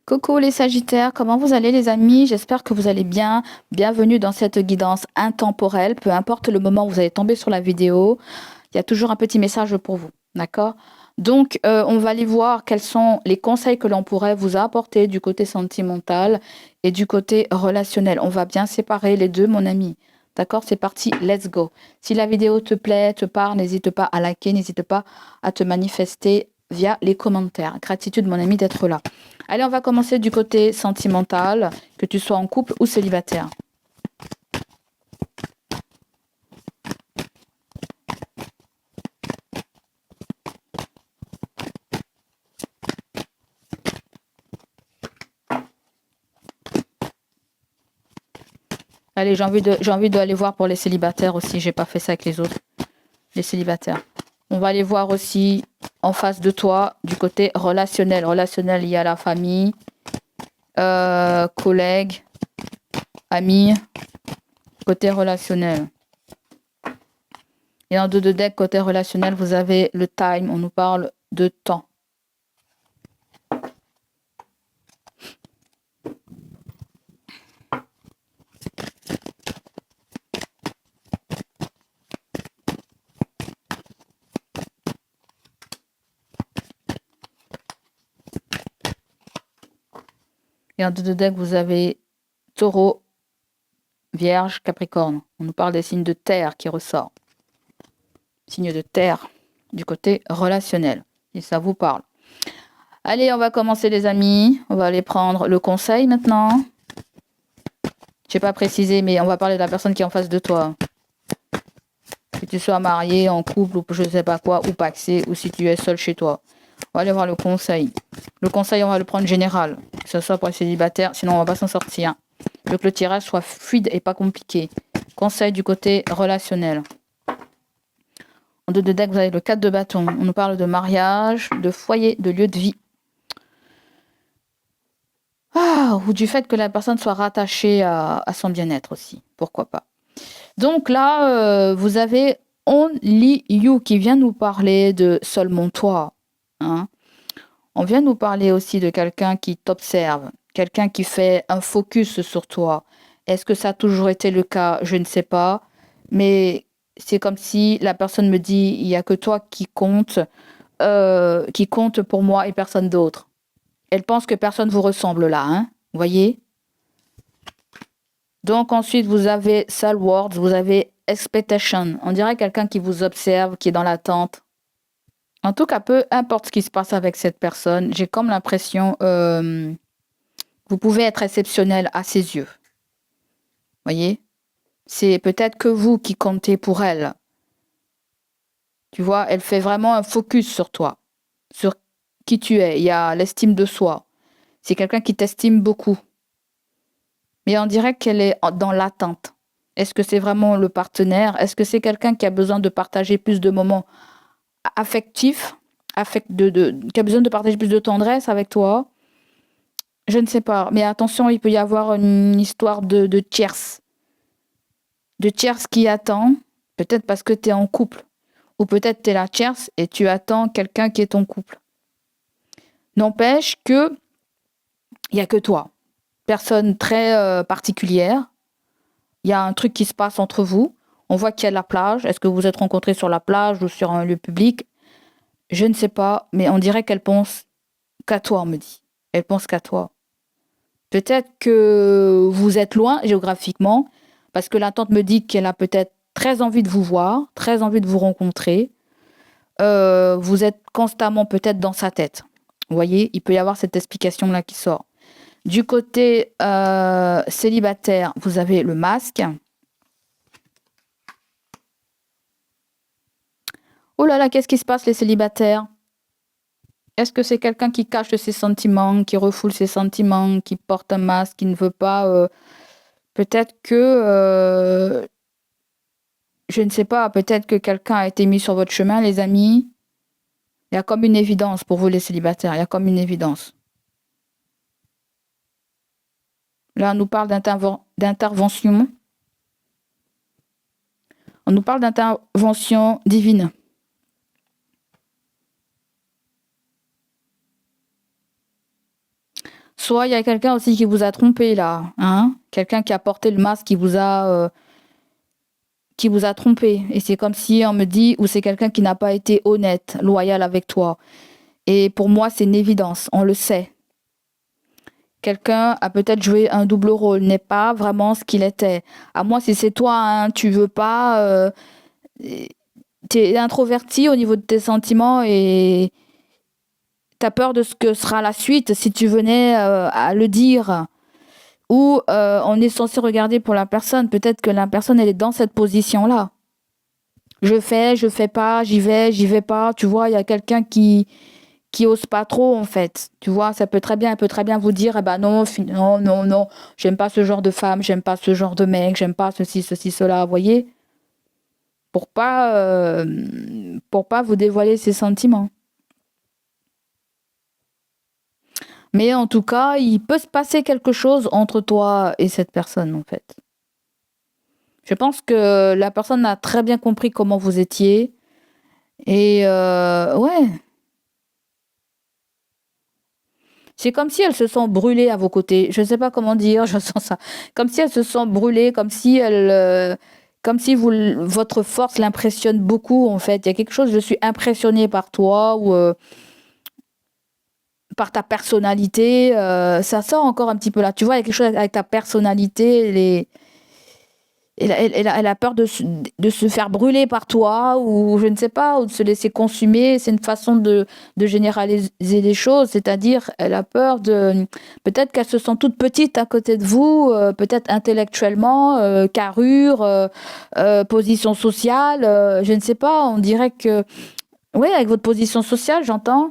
Coucou les Sagittaires, comment vous allez les amis? J'espère que vous allez bien. Bienvenue dans cette guidance intemporelle. Peu importe le moment où vous allez tomber sur la vidéo, il y a toujours un petit message pour vous. D'accord? Donc, on va aller voir quels sont les conseils que l'on pourrait vous apporter du côté sentimental et du côté relationnel. On va bien séparer les deux, mon ami. D'accord? C'est parti, let's go. Si la vidéo te plaît, te parle, n'hésite pas à liker, n'hésite pas à te manifester via les commentaires. Gratitude, mon ami, d'être là. Allez, on va commencer du côté sentimental, que tu sois en couple ou célibataire. Allez, j'ai envie d'aller voir pour les célibataires aussi. J'ai pas fait ça avec les autres, les célibataires. On va aller voir aussi en face de toi du côté relationnel. Relationnel, il y a la famille, collègues, amis, côté relationnel. Et en deux de deck, côté relationnel, vous avez le time. On nous parle de temps. Et en deux de deck, vous avez Taureau, Vierge, Capricorne. On nous parle des signes de terre qui ressortent. Signe de terre du côté relationnel, si ça vous parle. Allez, on va commencer les amis. On va aller prendre le conseil maintenant. Je n'ai pas précisé, mais on va parler de la personne qui est en face de toi. Que tu sois marié, en couple, ou je ne sais pas quoi, ou paxé, ou si tu es seul chez toi. On va aller voir le conseil. Le conseil, on va le prendre général. Que ce soit pour les célibataires, sinon on va pas s'en sortir. Je veux que le tirage soit fluide et pas compliqué. Conseil du côté relationnel. En deux de deck, vous avez le 4 de bâton. On nous parle de mariage, de foyer, de lieu de vie. Ou du fait que la personne soit rattachée à son bien-être aussi. Pourquoi pas. Donc là, vous avez Only You qui vient nous parler de seulement toi. Hein. On vient nous parler aussi de quelqu'un qui t'observe, quelqu'un qui fait un focus sur toi. Est-ce que ça a toujours été le cas? Je ne sais pas. Mais c'est comme si la personne me dit, il n'y a que toi qui compte pour moi et personne d'autre. Elle pense que personne vous ressemble là, hein? Vous voyez? Donc ensuite, vous avez Soul Words, vous avez Expectation. On dirait quelqu'un qui vous observe, qui est dans l'attente. En tout cas, peu importe ce qui se passe avec cette personne, j'ai comme l'impression vous pouvez être exceptionnel à ses yeux. Voyez? C'est peut-être que vous qui comptez pour elle. Tu vois, elle fait vraiment un focus sur toi, sur qui tu es. Il y a l'estime de soi. C'est quelqu'un qui t'estime beaucoup. Mais on dirait qu'elle est dans l'attente. Est-ce que c'est vraiment le partenaire? Est-ce que c'est quelqu'un qui a besoin de partager plus de moments affectifs, qui a besoin de partager plus de tendresse avec toi? Je ne sais pas. Mais attention, il peut y avoir une histoire de tierce. De tierce qui attend, peut-être parce que tu es en couple. Ou peut-être tu es la tierce et tu attends quelqu'un qui est ton couple. N'empêche que il n'y a que toi. Personne très particulière. Il y a un truc qui se passe entre vous. On voit qu'il y a la plage. Est-ce que vous vous êtes rencontrés sur la plage ou sur un lieu public? Je ne sais pas, mais on dirait qu'elle pense qu'à toi, on me dit. Elle pense qu'à toi. Peut-être que vous êtes loin géographiquement, parce que la tante me dit qu'elle a peut-être très envie de vous voir, très envie de vous rencontrer. Vous êtes constamment peut-être dans sa tête. Vous voyez, il peut y avoir cette explication-là qui sort. Du côté célibataire, vous avez le masque. Oh là là, qu'est-ce qui se passe les célibataires? Est-ce que c'est quelqu'un qui cache ses sentiments, qui refoule ses sentiments, qui porte un masque, qui ne veut pas peut-être que, je ne sais pas, peut-être que quelqu'un a été mis sur votre chemin, les amis. Il y a comme une évidence pour vous les célibataires, il y a comme une évidence. Là, on nous parle d'intervention. On nous parle d'intervention divine. Soit il y a quelqu'un aussi qui vous a trompé là, hein? Quelqu'un qui a porté le masque qui vous a trompé. Et c'est comme si on me dit, ou c'est quelqu'un qui n'a pas été honnête, loyal avec toi. Et pour moi, c'est une évidence, on le sait. Quelqu'un a peut-être joué un double rôle, n'est pas vraiment ce qu'il était. À moi, si c'est toi, hein, tu veux pas, t'es introverti au niveau de tes sentiments et t'as peur de ce que sera la suite si tu venais à le dire. Ou on est censé regarder pour la personne. Peut-être que la personne, elle est dans cette position-là. Je fais pas, j'y vais pas. Tu vois, il y a quelqu'un qui ose pas trop en fait. Tu vois, elle peut très bien vous dire, eh ben non, non, non, non, j'aime pas ce genre de femme, j'aime pas ce genre de mec, j'aime pas ceci, cela, vous voyez, pour pas vous dévoiler ses sentiments. Mais en tout cas, il peut se passer quelque chose entre toi et cette personne en fait. Je pense que la personne a très bien compris comment vous étiez et ouais. C'est comme si elles se sont brûlées à vos côtés. Je ne sais pas comment dire, je sens ça. Comme si elles se sont brûlées, comme si votre force l'impressionne beaucoup en fait. Il y a quelque chose, je suis impressionnée par toi ou par ta personnalité. Ça sort encore un petit peu là. Tu vois, il y a quelque chose avec ta personnalité, elle a peur de se faire brûler par toi ou je ne sais pas, ou de se laisser consumer. C'est une façon de généraliser les choses, c'est-à-dire elle a peur peut-être qu'elle se sent toute petite à côté de vous, peut-être intellectuellement, carrure, position sociale, je ne sais pas, on dirait que, oui, avec votre position sociale, j'entends,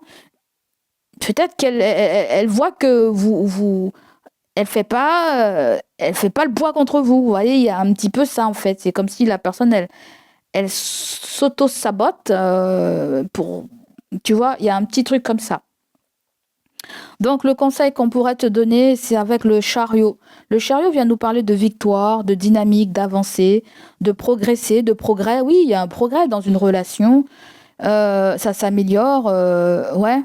peut-être elle voit que elle fait pas le poids contre vous. Vous voyez, il y a un petit peu ça en fait. C'est comme si la personne, elle s'auto-sabote tu vois, il y a un petit truc comme ça. Donc le conseil qu'on pourrait te donner, c'est avec le chariot. Le chariot vient nous parler de victoire, de dynamique, d'avancée, de progresser, de progrès. Oui, il y a un progrès dans une relation. Ça s'améliore, ouais.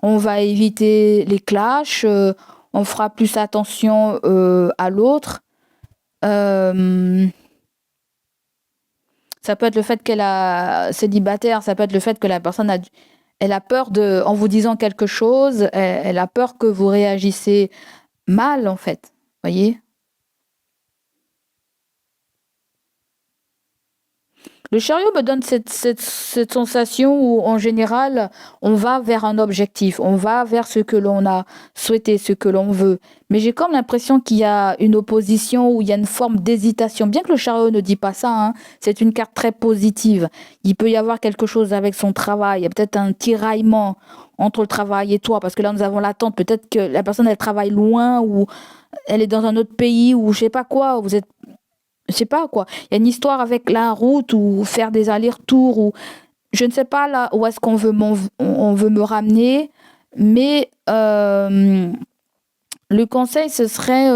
On va éviter les clashs, on fera plus attention à l'autre. Euh, Ça peut être le fait qu'elle a célibataire, ça peut être le fait que la personne elle a peur en vous disant quelque chose, elle a peur que vous réagissez mal en fait. Voyez? Le chariot me donne cette sensation où, en général, on va vers un objectif, on va vers ce que l'on a souhaité, ce que l'on veut. Mais j'ai comme l'impression qu'il y a une opposition, où il y a une forme d'hésitation. Bien que le chariot ne dit pas ça, hein, c'est une carte très positive. Il peut y avoir quelque chose avec son travail, il y a peut-être un tiraillement entre le travail et toi, parce que là, nous avons l'attente. Peut-être que la personne, elle travaille loin, ou elle est dans un autre pays, ou je sais pas quoi, vous êtes je sais pas quoi. Il y a une histoire avec la route ou faire des allers-retours ou je ne sais pas là où est-ce qu'on veut on veut me ramener, mais le conseil ce serait,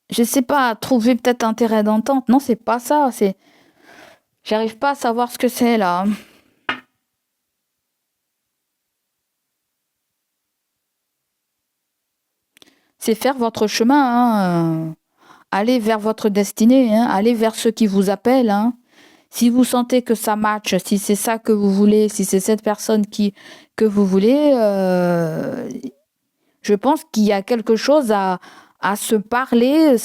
je sais pas, trouver peut-être un terrain d'entente. Non, c'est pas ça. J'arrive pas à savoir ce que c'est là. C'est faire votre chemin, hein, aller vers votre destinée, hein, aller vers ceux qui vous appellent, hein. Si vous sentez que ça match, si c'est ça que vous voulez, si c'est cette personne que vous voulez, je pense qu'il y a quelque chose à se parler.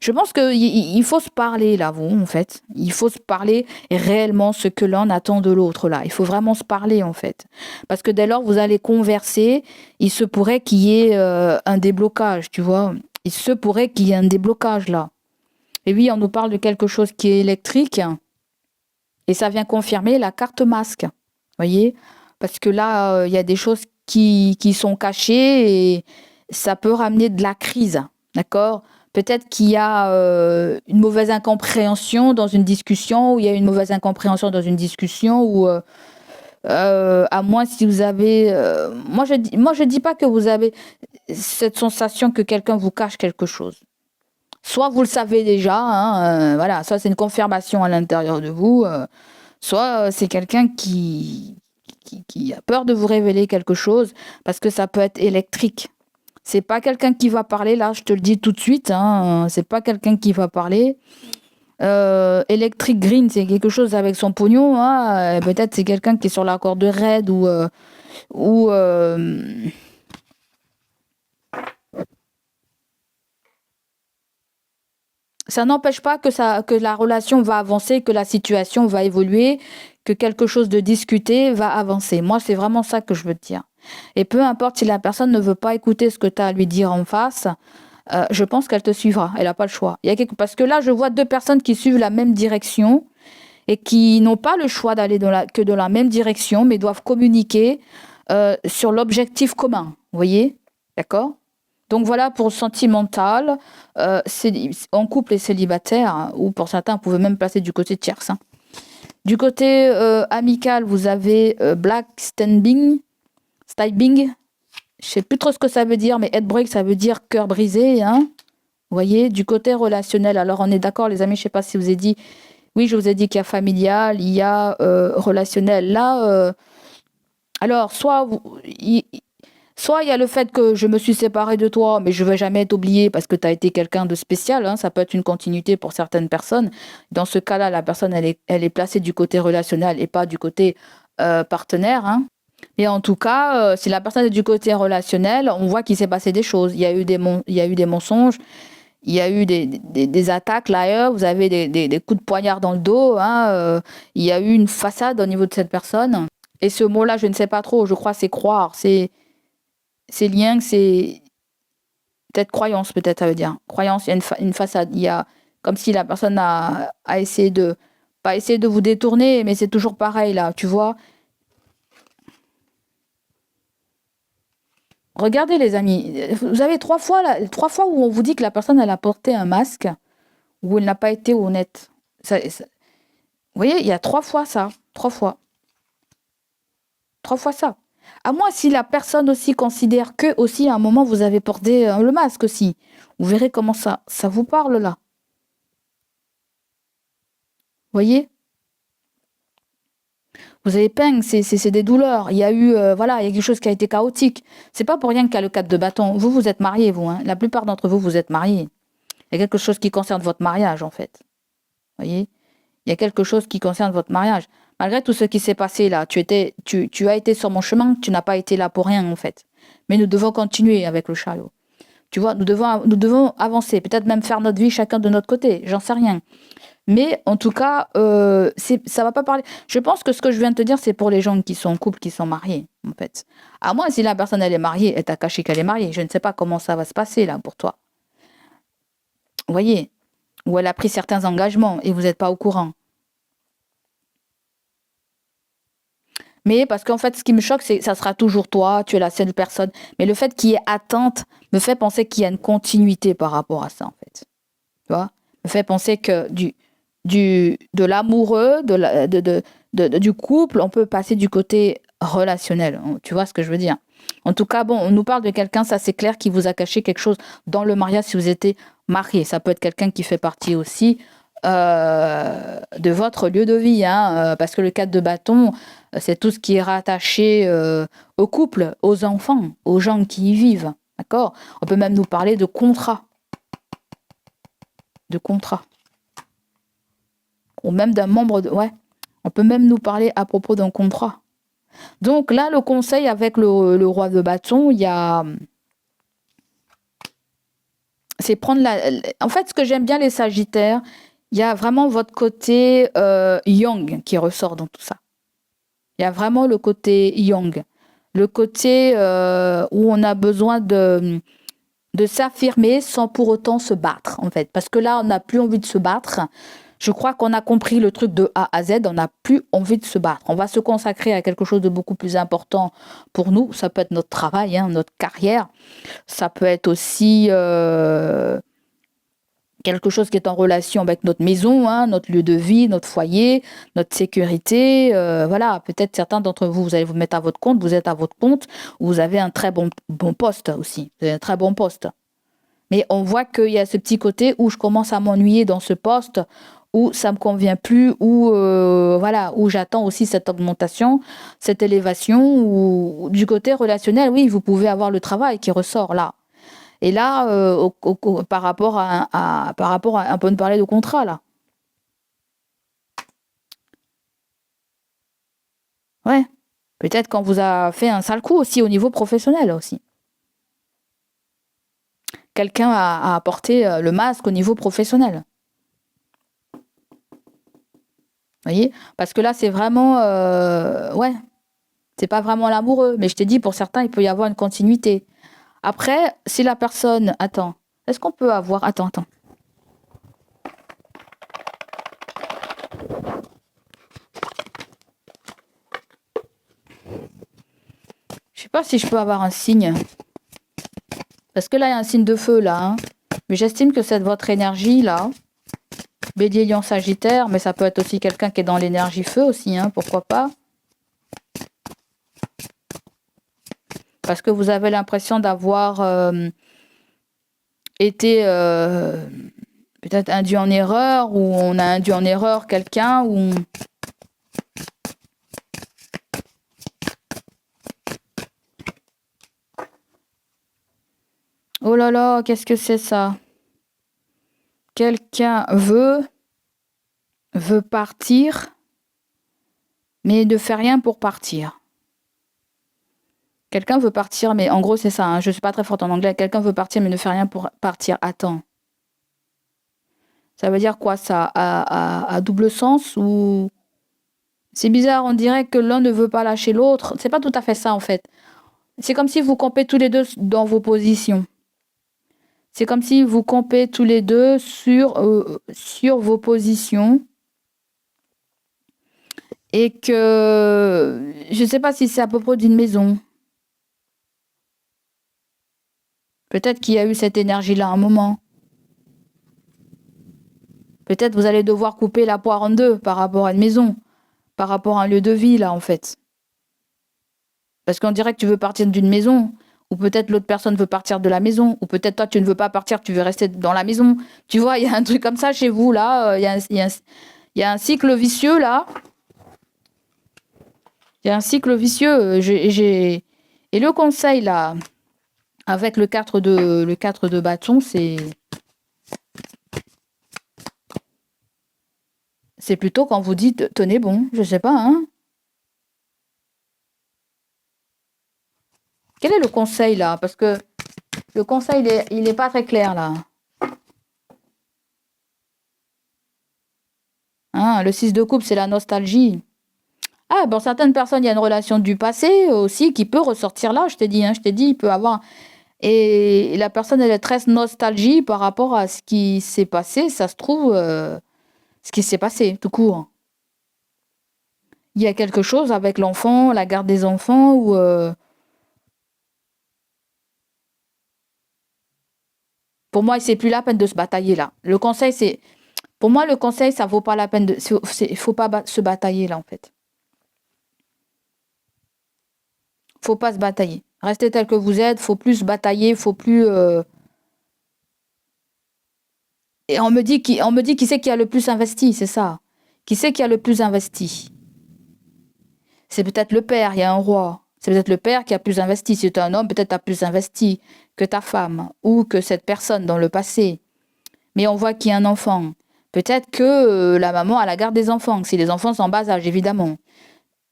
Je pense qu'il faut se parler là, vous, en fait. Il faut se parler réellement ce que l'un attend de l'autre là. Il faut vraiment se parler, en fait. Parce que dès lors, vous allez converser, il se pourrait qu'il y ait un déblocage, tu vois. Il se pourrait qu'il y ait un déblocage là. Et oui, on nous parle de quelque chose qui est électrique. Et ça vient confirmer la carte masque. Voyez? Parce que là, il y a des choses qui sont cachées et ça peut ramener de la crise. D'accord? Peut-être qu'il y a une mauvaise incompréhension dans une discussion, ou il y a une mauvaise incompréhension dans une discussion, ou à moins si vous avez... moi, je dis pas que vous avez cette sensation que quelqu'un vous cache quelque chose. Soit vous le savez déjà, hein, voilà, soit c'est une confirmation à l'intérieur de vous, soit c'est quelqu'un qui a peur de vous révéler quelque chose parce que ça peut être électrique. C'est pas quelqu'un qui va parler, là, je te le dis tout de suite, hein, c'est pas quelqu'un qui va parler. Electric Green, c'est quelque chose avec son pognon, hein, peut-être c'est quelqu'un qui est sur la corde raide ou ça n'empêche pas que la relation va avancer, que la situation va évoluer, que quelque chose de discuté va avancer. Moi, c'est vraiment ça que je veux te dire. Et peu importe si la personne ne veut pas écouter ce que tu as à lui dire en face, je pense qu'elle te suivra. Elle n'a pas le choix. Parce que là, je vois deux personnes qui suivent la même direction et qui n'ont pas le choix d'aller que dans la même direction, mais doivent communiquer sur l'objectif commun. Vous voyez? D'accord? Donc voilà pour sentimental, en couple et célibataire, hein, ou pour certains, vous pouvez même placer du côté tierce. Hein. Du côté amical, vous avez Black Stibing. Je sais plus trop ce que ça veut dire, mais headbreak, ça veut dire cœur brisé. Hein. Vous voyez, du côté relationnel, alors on est d'accord les amis, je sais pas si je vous ai dit, oui je vous ai dit qu'il y a familial, il y a relationnel. Là, alors soit il y a le fait que je me suis séparée de toi, mais je ne vais jamais t'oublier parce que tu as été quelqu'un de spécial. Hein, ça peut être une continuité pour certaines personnes. Dans ce cas-là, la personne, elle est placée du côté relationnel et pas du côté partenaire. Hein. Et en tout cas, si la personne est du côté relationnel, on voit qu'il s'est passé des choses. Il y a eu des mensonges, il y a eu des attaques là, vous avez des coups de poignard dans le dos. Hein, il y a eu une façade au niveau de cette personne. Et ce mot-là, je ne sais pas trop, je crois c'est croire, c'est lien, c'est peut-être croyance, peut-être ça veut dire. Croyance, il y a une façade. Il y a comme si la personne a essayé pas essayé de vous détourner, mais c'est toujours pareil là, tu vois. Regardez les amis, vous avez trois fois où on vous dit que la personne elle a porté un masque, où elle n'a pas été honnête. Vous voyez, il y a 3 fois ça, 3 fois. 3 fois ça. À moins si la personne aussi considère que aussi à un moment vous avez porté le masque aussi. Vous verrez comment ça vous parle là. Vous voyez? Vous avez peine, c'est des douleurs. Il y a eu, voilà, il y a quelque chose qui a été chaotique. C'est pas pour rien qu'il y a le 4 de bâton. Vous êtes mariés, vous. Hein. La plupart d'entre vous, vous êtes mariés. Il y a quelque chose qui concerne votre mariage, en fait. Vous voyez? Il y a quelque chose qui concerne votre mariage. Malgré tout ce qui s'est passé là, tu as été sur mon chemin, tu n'as pas été là pour rien, en fait. Mais nous devons continuer avec le chariot. Tu vois, nous devons avancer, peut-être même faire notre vie chacun de notre côté, j'en sais rien. Mais en tout cas, ça va pas parler. Je pense que ce que je viens de te dire, c'est pour les gens qui sont en couple, qui sont mariés, en fait. À moins si la personne, elle est mariée, elle t'a caché qu'elle est mariée. Je ne sais pas comment ça va se passer, là, pour toi. Vous voyez? Ou elle a pris certains engagements et vous n'êtes pas au courant. Mais parce qu'en fait, ce qui me choque, c'est que ça sera toujours toi, tu es la seule personne. Mais le fait qu'il y ait attente me fait penser qu'il y a une continuité par rapport à ça, en fait. Tu vois? Me fait penser que de l'amoureux, du couple, on peut passer du côté relationnel. Tu vois ce que je veux dire? En tout cas, bon, on nous parle de quelqu'un, ça c'est clair, qui vous a caché quelque chose dans le mariage si vous étiez marié. Ça peut être quelqu'un qui fait partie aussi de votre lieu de vie, hein, parce que le 4 de bâton, c'est tout ce qui est rattaché au couple, aux enfants, aux gens qui y vivent. D'accord? On peut même nous parler de contrat. De contrat. Ou même d'un membre de... Ouais. On peut même nous parler à propos d'un contrat. Donc là, le conseil avec le roi de bâton, il y a... C'est prendre En fait, ce que j'aime bien les sagittaires, il y a vraiment votre côté yang qui ressort dans tout ça. Il y a vraiment le côté yang. Le côté où on a besoin de s'affirmer sans pour autant se battre, en fait. Parce que là, on n'a plus envie de se battre. Je crois qu'on a compris le truc de A à Z, on n'a plus envie de se battre. On va se consacrer à quelque chose de beaucoup plus important pour nous. Ça peut être notre travail, hein, notre carrière. Ça peut être aussi quelque chose qui est en relation avec notre maison, hein, notre lieu de vie, notre foyer, notre sécurité. Voilà, peut-être certains d'entre vous, vous allez vous mettre à votre compte, vous êtes à votre compte, vous avez un très bon poste aussi. Vous avez un très bon poste. Mais on voit qu'il y a ce petit côté où je commence à m'ennuyer dans ce poste, ou ça me convient plus, ou voilà, où j'attends aussi cette augmentation, cette élévation, ou du côté relationnel, oui, vous pouvez avoir le travail qui ressort là. Et là, par rapport on peut nous parler de contrat là. Ouais. Peut-être qu'on vous a fait un sale coup aussi au niveau professionnel aussi. Quelqu'un a apporté le masque au niveau professionnel. Vous voyez? Parce que là, c'est vraiment, ouais, c'est pas vraiment l'amoureux. Mais je t'ai dit, pour certains, il peut y avoir une continuité. Après, si la personne, attends, est-ce qu'on peut avoir, attends. Je sais pas si je peux avoir un signe. Parce que là, il y a un signe de feu, là, hein. Mais j'estime que c'est votre énergie, là. Bélier, Lion, Sagittaire, mais ça peut être aussi quelqu'un qui est dans l'énergie feu aussi, hein, pourquoi pas. Parce que vous avez l'impression d'avoir été peut-être induit en erreur, ou on a induit en erreur quelqu'un, ou... Oh là là, qu'est-ce que c'est ça? Quelqu'un veut partir, mais ne fait rien pour partir. Quelqu'un veut partir, mais en gros c'est ça, hein, je suis pas très forte en anglais. Quelqu'un veut partir, mais ne fait rien pour partir. Attends. Ça veut dire quoi ça? À double sens, ou... C'est bizarre, on dirait que l'un ne veut pas lâcher l'autre. C'est pas tout à fait ça en fait. C'est comme si vous campez tous les deux dans vos positions. C'est comme si vous campez tous les deux sur vos positions. Et que je ne sais pas si c'est à propos d'une maison. Peut-être qu'il y a eu cette énergie-là à un moment. Peut-être vous allez devoir couper la poire en deux par rapport à une maison, par rapport à un lieu de vie, là, en fait. Parce qu'on dirait que tu veux partir d'une maison, ou peut-être l'autre personne veut partir de la maison, ou peut-être toi, tu ne veux pas partir, tu veux rester dans la maison. Tu vois, il y a un truc comme ça chez vous, là. Il y a un cycle vicieux, là. Il y a un cycle vicieux. Et le conseil, là, avec le 4 de bâton, c'est plutôt quand vous dites tenez bon, je sais pas, hein. Quel est le conseil là? Parce que le conseil, il est pas très clair là. Hein, le 6 de coupe, c'est la nostalgie. Ah, pour certaines personnes, il y a une relation du passé aussi qui peut ressortir là, je t'ai dit, hein, je t'ai dit, il peut avoir. Et la personne, elle est très nostalgie par rapport à ce qui s'est passé, ça se trouve, ce qui s'est passé, tout court. Il y a quelque chose avec l'enfant, la garde des enfants, ou pour moi, c'est plus la peine de se batailler là. Le conseil, c'est, pour moi, le conseil, ça vaut pas la peine de, il faut pas se batailler là en fait. Faut pas se batailler. Restez tel que vous êtes. Faut plus se batailler. Faut plus. Et on me dit qui c'est qui a le plus investi, c'est ça. Qui c'est qui a le plus investi? C'est peut-être le père. Il y a un roi. C'est peut-être le père qui a plus investi. Si tu es un homme, peut-être tu as plus investi que ta femme ou que cette personne dans le passé. Mais on voit qu'il y a un enfant. Peut-être que la maman a la garde des enfants, si les enfants sont en bas âge, évidemment.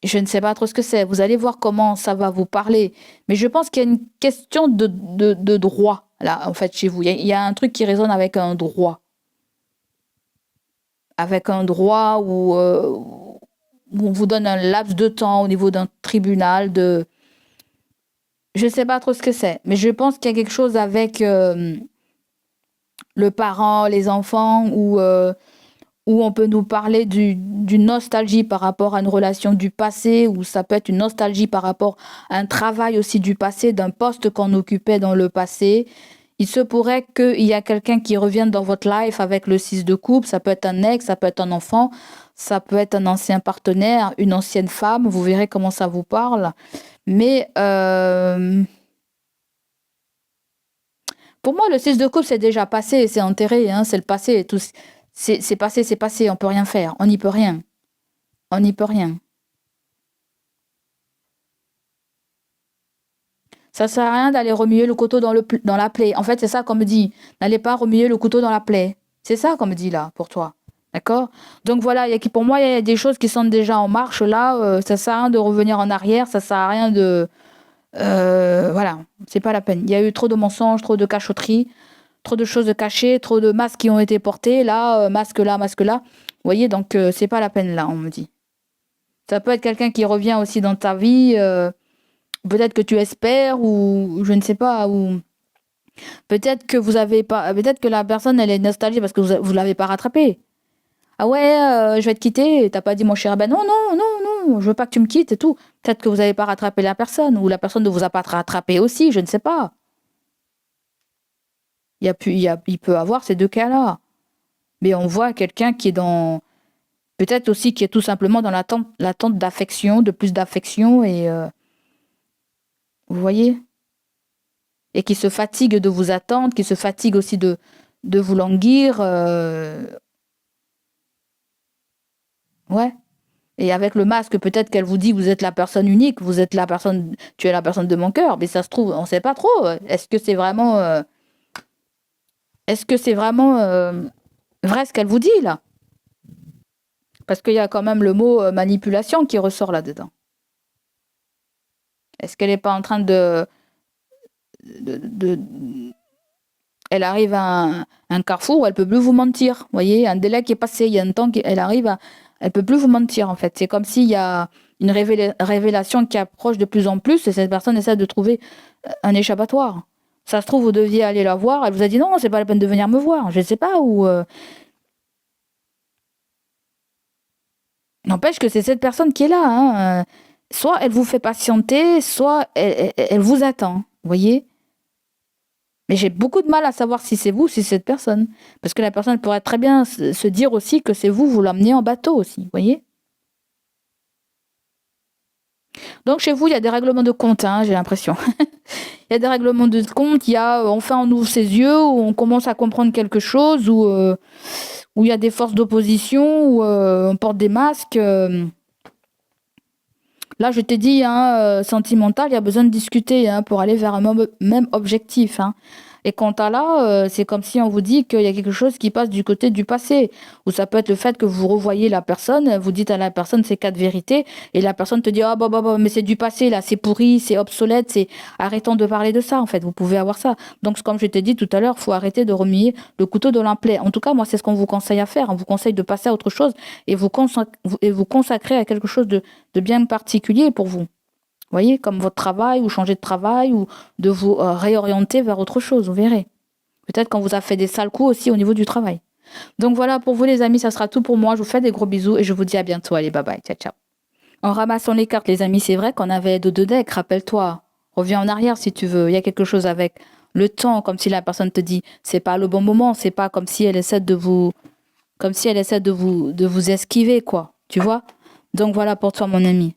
Je ne sais pas trop ce que c'est. Vous allez voir comment ça va vous parler. Mais je pense qu'il y a une question de droit, là, en fait, chez vous. Il y a un truc qui résonne avec un droit. Avec un droit où on vous donne un laps de temps au niveau d'un tribunal de... Je ne sais pas trop ce que c'est. Mais je pense qu'il y a quelque chose avec le parent, les enfants, où on peut nous parler d'une nostalgie par rapport à une relation du passé, ou ça peut être une nostalgie par rapport à un travail aussi du passé, d'un poste qu'on occupait dans le passé. Il se pourrait qu'il y a quelqu'un qui revienne dans votre life avec le 6 de coupe. Ça peut être un ex, ça peut être un enfant, ça peut être un ancien partenaire, une ancienne femme. Vous verrez comment ça vous parle. Mais pour moi, le 6 de coupe, c'est déjà passé, c'est enterré, hein, c'est le passé. c'est passé, on peut rien faire, on n'y peut rien, on n'y peut rien. Ça sert à rien d'aller remuer le couteau dans la plaie. En fait, c'est ça qu'on me dit. N'allez pas remuer le couteau dans la plaie. C'est ça qu'on me dit là, pour toi. D'accord? Donc voilà, pour moi, il y a des choses qui sont déjà en marche là. Ça sert à rien de revenir en arrière. Ça sert à rien de... voilà, c'est pas la peine. Il y a eu trop de mensonges, trop de cachotteries, trop de choses cachées, trop de masques qui ont été portés. Là, masque là, masque là. Vous voyez, donc c'est pas la peine là, on me dit. Ça peut être quelqu'un qui revient aussi dans ta vie. Peut-être que tu espères ou je ne sais pas ou peut-être que vous avez pas peut-être que la personne elle est nostalgique parce que vous l'avez pas rattrapé. Ah ouais, je vais te quitter, et t'as pas dit mon cher ben non non non non, je veux pas que tu me quittes et tout. Peut-être que vous avez pas rattrapé la personne ou la personne ne vous a pas rattrapé aussi, je ne sais pas. Il peut avoir ces deux cas-là. Mais on voit quelqu'un qui est dans peut-être aussi qui est tout simplement dans l'attente d'affection, de plus d'affection et vous voyez et qui se fatigue de vous attendre, qui se fatigue aussi de vous languir. Ouais. Et avec le masque, peut-être qu'elle vous dit vous êtes la personne unique, vous êtes la personne, tu es la personne de mon cœur. Mais ça se trouve, on ne sait pas trop. Est-ce que c'est vraiment vrai ce qu'elle vous dit là? Parce qu'il y a quand même le mot manipulation qui ressort là-dedans. Est-ce qu'elle n'est pas en train de elle arrive à un carrefour où elle peut plus vous mentir. Vous voyez, un délai qui est passé, il y a un temps qu'elle arrive à, elle peut plus vous mentir en fait. C'est comme s'il y a une révélation qui approche de plus en plus et cette personne essaie de trouver un échappatoire. Ça se trouve, vous deviez aller la voir, elle vous a dit non, c'est pas la peine de venir me voir, je ne sais pas, ou n'empêche que c'est cette personne qui est là. Hein. Soit elle vous fait patienter, soit elle vous attend, vous voyez. Mais j'ai beaucoup de mal à savoir si c'est vous ou si c'est cette personne. Parce que la personne pourrait très bien se dire aussi que c'est vous, vous l'emmenez en bateau aussi, vous voyez. Donc chez vous, il y a des règlements de compte, hein, j'ai l'impression. Il y a des règlements de compte, il y a enfin on ouvre ses yeux, où on commence à comprendre quelque chose, où il y a des forces d'opposition, où on porte des masques. Là, je t'ai dit, hein, sentimental, il y a besoin de discuter hein, pour aller vers un même objectif. Hein. Et quant à là, c'est comme si on vous dit qu'il y a quelque chose qui passe du côté du passé. Ou ça peut être le fait que vous revoyez la personne, vous dites à la personne ces quatre vérités, et la personne te dit ah bah, mais c'est du passé là, c'est pourri, c'est obsolète, c'est arrêtons de parler de ça en fait. Vous pouvez avoir ça. Donc comme je t'ai dit tout à l'heure, faut arrêter de remuer le couteau dans la plaie. En tout cas, moi c'est ce qu'on vous conseille à faire. On vous conseille de passer à autre chose et vous consacrer à quelque chose de bien particulier pour vous. Vous voyez, comme votre travail, ou changer de travail, ou de vous réorienter vers autre chose, vous verrez. Peut-être qu'on vous a fait des sales coups aussi au niveau du travail. Donc voilà, pour vous les amis, ça sera tout pour moi. Je vous fais des gros bisous et je vous dis à bientôt. Allez, bye bye, ciao, ciao. En ramassant les cartes, les amis, c'est vrai qu'on avait deux decks, rappelle-toi. Reviens en arrière si tu veux. Il y a quelque chose avec le temps, comme si la personne te dit, c'est pas le bon moment, c'est pas comme si elle essaie de vous esquiver, quoi. Tu vois? Donc voilà pour toi, mon ami.